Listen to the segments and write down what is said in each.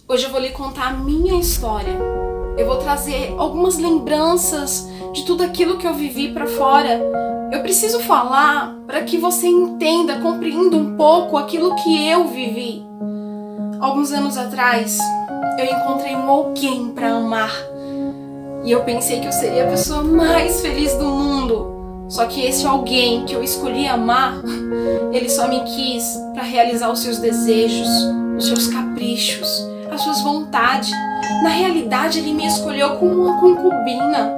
Hoje eu vou lhe contar a minha história. Eu vou trazer algumas lembranças de tudo aquilo que eu vivi para fora. Eu preciso falar para que você entenda, compreenda um pouco aquilo que eu vivi. Alguns anos atrás, eu encontrei um alguém para amar. E eu pensei que eu seria a pessoa mais feliz do mundo. Só que esse alguém que eu escolhi amar, ele só me quis para realizar os seus desejos, os seus caprichos, as suas vontades. Na realidade, ele me escolheu como uma concubina.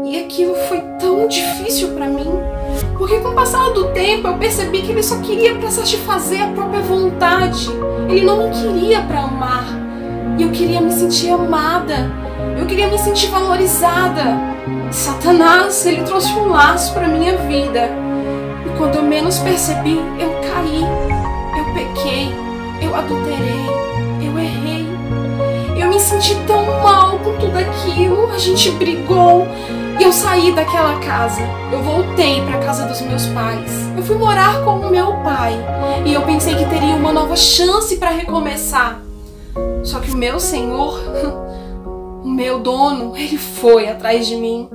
E aquilo foi tão difícil para mim, porque com o passar do tempo eu percebi que ele só queria para satisfazer a própria vontade. Ele não me queria para amar. E eu queria me sentir amada. Eu queria me sentir valorizada. E Satanás, ele trouxe um laço para minha vida. E quando eu menos percebi, eu caí. Eu pequei. Eu adulterei. Eu errei. Eu me senti tão mal com tudo aquilo. A gente brigou. E eu saí daquela casa. Eu voltei para a casa dos meus pais. Eu fui morar com o meu pai. E eu pensei que teria uma nova chance para recomeçar. Só que o meu Senhor, o meu dono, ele foi atrás de mim.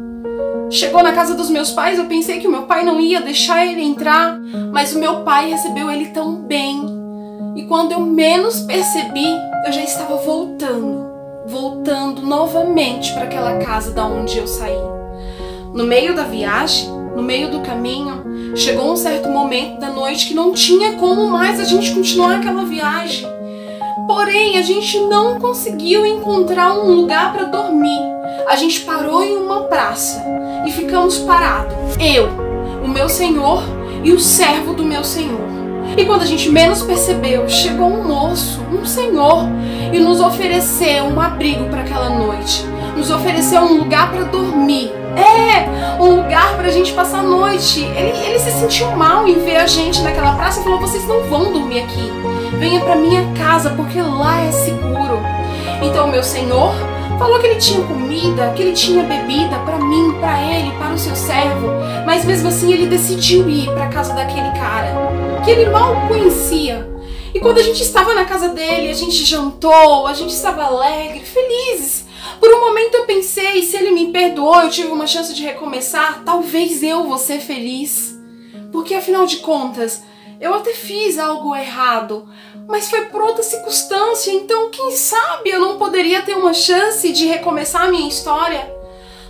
Chegou na casa dos meus pais, eu pensei que o meu pai não ia deixar ele entrar, mas o meu pai recebeu ele tão bem. E quando eu menos percebi, eu já estava voltando novamente para aquela casa da onde eu saí. No meio da viagem, no meio do caminho, chegou um certo momento da noite que não tinha como mais a gente continuar aquela viagem. Porém, a gente não conseguiu encontrar um lugar para dormir. A gente parou em uma praça e ficamos parados. Eu, o meu senhor e o servo do meu senhor. E quando a gente menos percebeu, chegou um moço, um senhor, e nos ofereceu um abrigo para aquela noite. Nos ofereceu um lugar para dormir. Um lugar pra gente passar a noite. Ele se sentiu mal em ver a gente naquela praça e falou: vocês não vão dormir aqui. Venha pra minha casa, porque lá é seguro. Então o meu senhor falou que ele tinha comida, que ele tinha bebida pra mim, pra ele, para o seu servo. Mas mesmo assim ele decidiu ir pra casa daquele cara, que ele mal conhecia. E quando a gente estava na casa dele, a gente jantou, a gente estava alegre, felizes. Por um momento eu pensei, se ele me perdoou, eu tive uma chance de recomeçar, talvez eu vou ser feliz. Porque afinal de contas, eu até fiz algo errado, mas foi por outra circunstância, então quem sabe eu não poderia ter uma chance de recomeçar a minha história.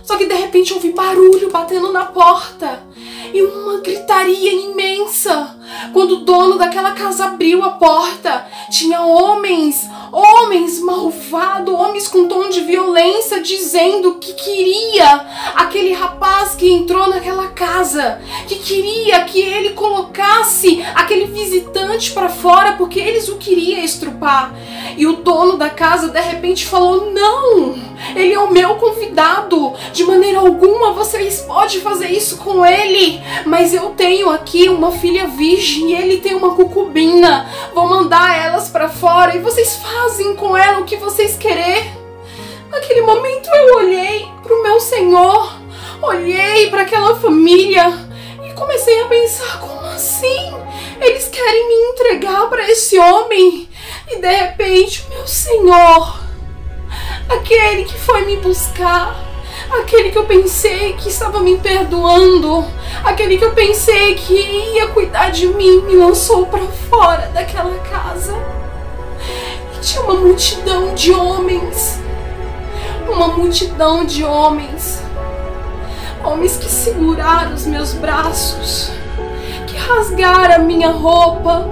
Só que de repente eu ouvi barulho batendo na porta e uma gritaria imensa. Quando o dono daquela casa abriu a porta, tinha homens malvados, homens com tom de violência, dizendo que queria aquele rapaz que entrou naquela casa, que queria que ele colocasse aquele visitante para fora, porque eles o queriam estrupar. E o dono da casa de repente falou: não, ele é o meu convidado, de maneira alguma vocês podem fazer isso com ele, mas eu tenho aqui uma filha virgem e ele tem uma concubina, vou mandar elas para fora e vocês fazem com ela o que vocês querem. Naquele momento eu olhei para o meu Senhor, olhei para aquela família e comecei a pensar: como assim? Eles querem me entregar para esse homem? E de repente o meu Senhor, aquele que foi me buscar, aquele que eu pensei que estava me perdoando, aquele que eu pensei que ia cuidar de mim, me lançou para fora daquela casa. E tinha uma multidão de homens, homens que seguraram os meus braços, que rasgaram a minha roupa,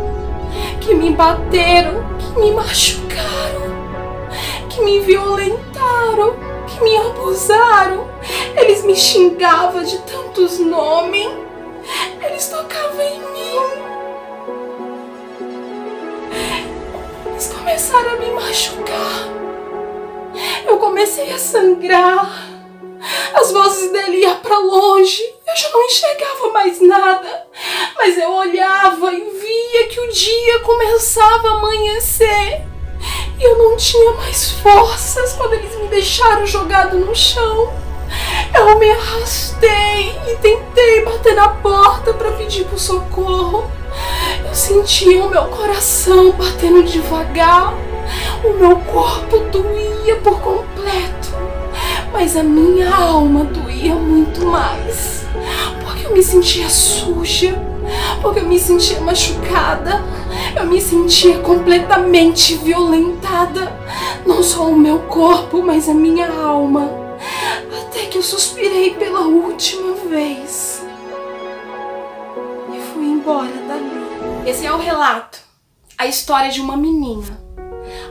que me bateram, que me machucaram, que me violentaram, que me abusaram. Eles me xingavam de tantos nomes, eles tocavam em mim, eles começaram a me machucar, eu comecei a sangrar, as vozes dele iam para longe, eu já não enxergava mais nada, mas eu olhava e via que o dia começava a amanhecer. E eu não tinha mais forças quando eles me deixaram jogado no chão. Eu me arrastei e tentei bater na porta para pedir por socorro. Eu sentia o meu coração batendo devagar, O meu corpo doía por completo, mas a minha alma doía muito mais. Porque eu me sentia suja, porque eu me sentia machucada, eu me sentia completamente violentada. Não só o meu corpo, mas a minha alma. Até que eu suspirei pela última vez e fui embora dali. Esse é o relato, a história de uma menina,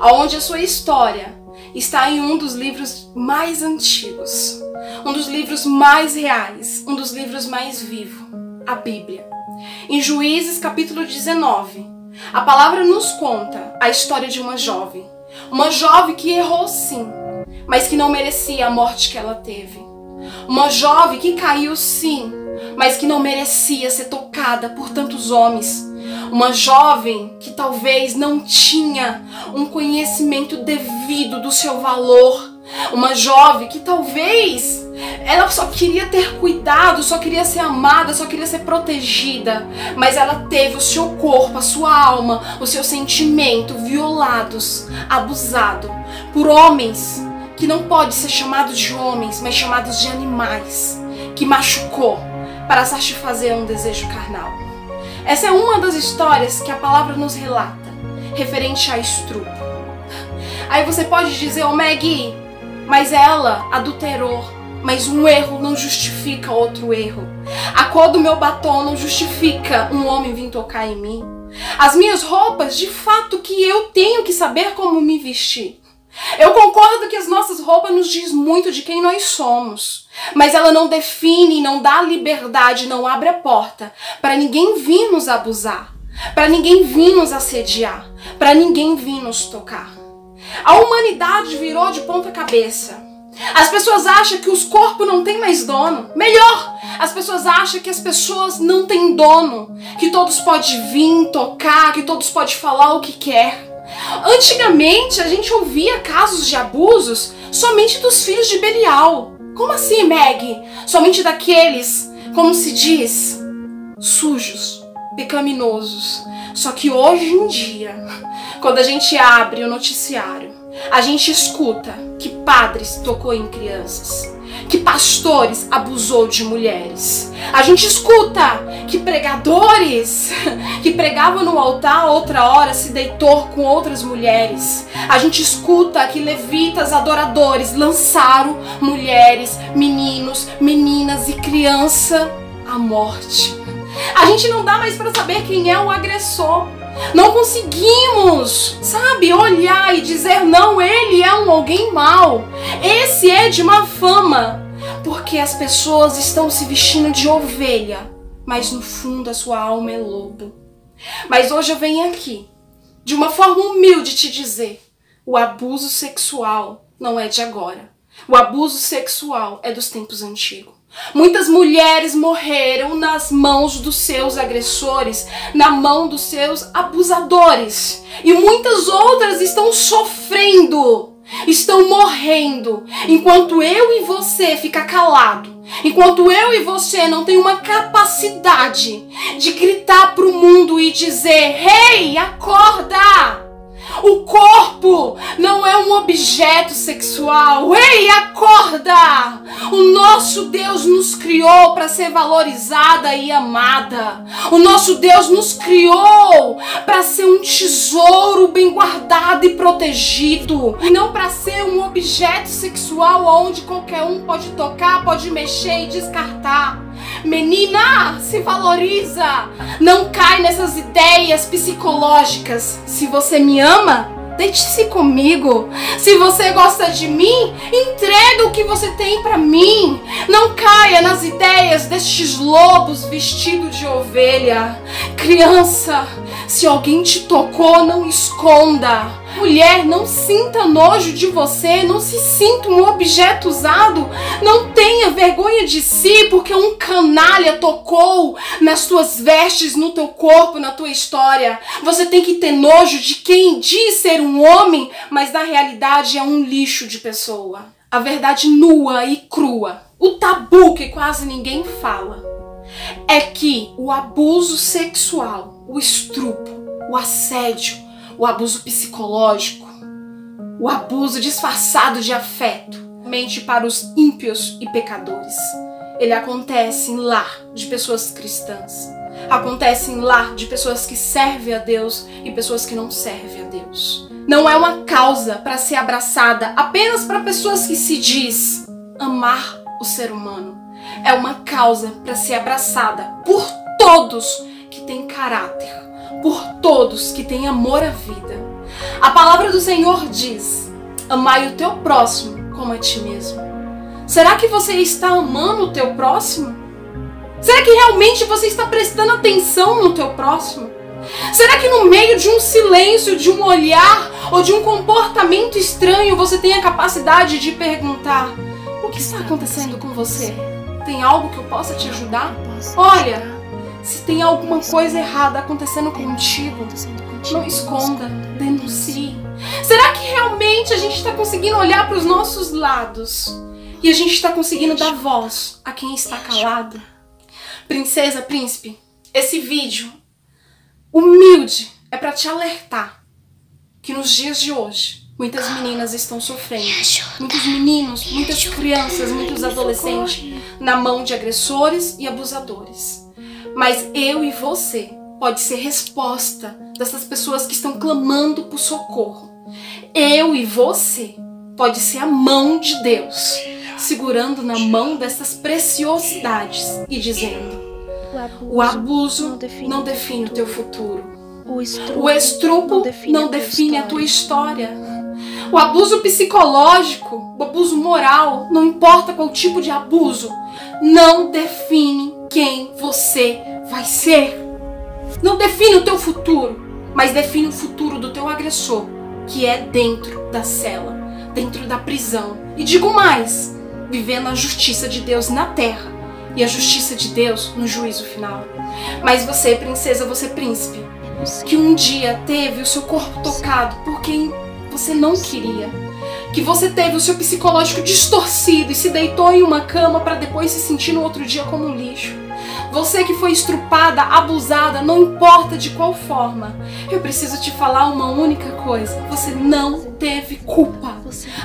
onde a sua história está em um dos livros mais antigos, um dos livros mais reais, um dos livros mais vivos, a Bíblia. Em Juízes capítulo 19, a palavra nos conta a história de uma jovem que errou sim, mas que não merecia a morte que ela teve. Uma jovem que caiu sim, mas que não merecia ser tocada por tantos homens. Uma jovem que talvez não tinha um conhecimento devido do seu valor. Uma jovem que talvez ela só queria ter cuidado, só queria ser amada, só queria ser protegida. Mas ela teve o seu corpo, a sua alma, o seu sentimento violados, abusado por homens que não pode ser chamados de homens, mas chamados de animais, que machucou para satisfazer um desejo carnal. Essa é uma das histórias que a palavra nos relata, referente a estupro. Aí você pode dizer, ô Maggie, mas ela adulterou, mas um erro não justifica outro erro. A cor do meu batom não justifica um homem vir tocar em mim. As minhas roupas, de fato que eu tenho que saber como me vestir. Eu concordo que as nossas roupas nos diz muito de quem nós somos, mas ela não define, não dá liberdade, não abre a porta para ninguém vir nos abusar, para ninguém vir nos assediar, para ninguém vir nos tocar. A humanidade virou de ponta cabeça. As pessoas acham que os corpos não têm mais dono. Melhor, as pessoas acham que as pessoas não têm dono, que todos podem vir tocar, que todos podem falar o que quer. Antigamente a gente ouvia casos de abusos somente dos filhos de Belial. Como assim, Maggie? Somente daqueles, como se diz, sujos, pecaminosos. Só que hoje em dia, quando a gente abre o noticiário, a gente escuta que padres tocou em crianças, que pastores abusou de mulheres. A gente escuta que pregadores que pregavam no altar outra hora se deitou com outras mulheres. A gente escuta que levitas adoradores lançaram mulheres, meninos, meninas e criança à morte. A gente não dá mais para saber quem é o agressor. Não conseguimos, sabe, olhar e dizer, não, ele é alguém mau. Esse é de má fama. Porque as pessoas estão se vestindo de ovelha, mas no fundo a sua alma é lobo. Mas hoje eu venho aqui, de uma forma humilde, te dizer, o abuso sexual não é de agora. O abuso sexual é dos tempos antigos. Muitas mulheres morreram nas mãos dos seus agressores, na mão dos seus abusadores. E muitas outras estão sofrendo, estão morrendo, enquanto eu e você fica calado. Enquanto eu e você não tem uma capacidade de gritar para o mundo e dizer, hey, acorda! O corpo não é um objeto sexual. Ei, acorda! O nosso Deus nos criou para ser valorizada e amada. O nosso Deus nos criou para ser um tesouro bem guardado e protegido. E não para ser um objeto sexual onde qualquer um pode tocar, pode mexer e descartar. Menina, se valoriza. Não cai nessas ideias psicológicas. Se você me ama, deite-se comigo. Se você gosta de mim, entrega o que você tem pra mim. Não caia nas ideias destes lobos vestidos de ovelha. Criança, se alguém te tocou, não esconda. Mulher, não sinta nojo de você, não se sinta um objeto usado, não tenha vergonha de si porque um canalha tocou nas tuas vestes, no teu corpo, na tua história. Você tem que ter nojo de quem diz ser um homem, mas na realidade é um lixo de pessoa. A verdade nua e crua, o tabu que quase ninguém fala, é que o abuso sexual, o estupro, o assédio, o abuso psicológico O abuso disfarçado de afeto, mente para os ímpios e pecadores. Ele acontece em lar de pessoas cristãs. Acontece em lar de pessoas que servem a Deus e pessoas que não servem a Deus. Não é uma causa para ser abraçada apenas para pessoas que se diz amar o ser humano. É uma causa para ser abraçada por todos que têm caráter, por todos que têm amor à vida. A palavra do Senhor diz: amai o teu próximo como a ti mesmo. Será que você está amando o teu próximo? Será que realmente você está prestando atenção no teu próximo? Será que no meio de um silêncio, de um olhar ou de um comportamento estranho você tem a capacidade de perguntar: o que está acontecendo com você? Tem algo que eu possa te ajudar? Olha, se tem alguma coisa errada acontecendo contigo, não esconda, denuncie. Será que realmente a gente está conseguindo olhar para os nossos lados e a gente está conseguindo dar voz a quem está calado? Princesa, príncipe, esse vídeo humilde é para te alertar que nos dias de hoje muitas meninas estão sofrendo, muitos meninos, muitas crianças, muitos adolescentes na mão de agressores e abusadores. Mas eu e você pode ser resposta dessas pessoas que estão clamando por socorro. Eu e você pode ser a mão de Deus, segurando na mão dessas preciosidades e dizendo: o abuso não define o teu futuro. O estupro não define a tua história. O abuso psicológico, o abuso moral, não importa qual tipo de abuso, não define quem você vai ser. Não define o teu futuro, mas define o futuro do teu agressor, que é dentro da cela, dentro da prisão. E digo mais, vivendo a justiça de Deus na terra e a justiça de Deus no juízo final. Mas você, princesa, você, príncipe, que um dia teve o seu corpo tocado por quem você não queria, que você teve o seu psicológico distorcido e se deitou em uma cama para depois se sentir no outro dia como um lixo. Você que foi estrupada, abusada, não importa de qual forma, eu preciso te falar uma única coisa: você não teve culpa.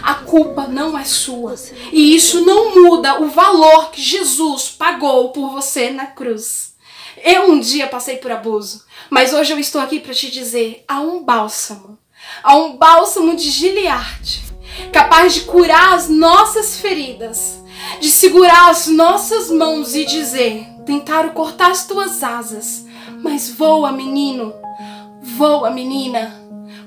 A culpa não é sua. E isso não muda o valor que Jesus pagou por você na cruz. Eu um dia passei por abuso, mas hoje eu estou aqui para te dizer: há um bálsamo de Gileade, capaz de curar as nossas feridas, de segurar as nossas mãos e dizer: tentaram cortar as tuas asas, mas voa, menino, voa, menina,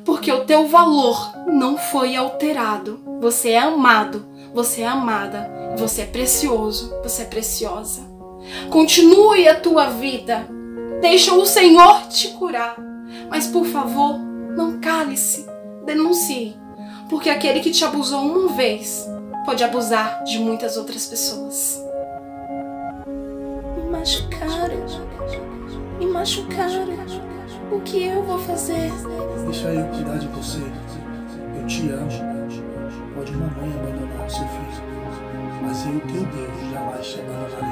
porque o teu valor não foi alterado. Você é amado, você é amada, você é precioso, você é preciosa. Continue a tua vida, deixa o Senhor te curar, mas por favor, não cale-se, denuncie, porque aquele que te abusou uma vez pode abusar de muitas outras pessoas. Me machucaram, o que eu vou fazer? Deixa eu cuidar de você, eu te amo. Pode uma mãe abandonar o seu filho, mas eu, teu Deus, jamais te abandonarei.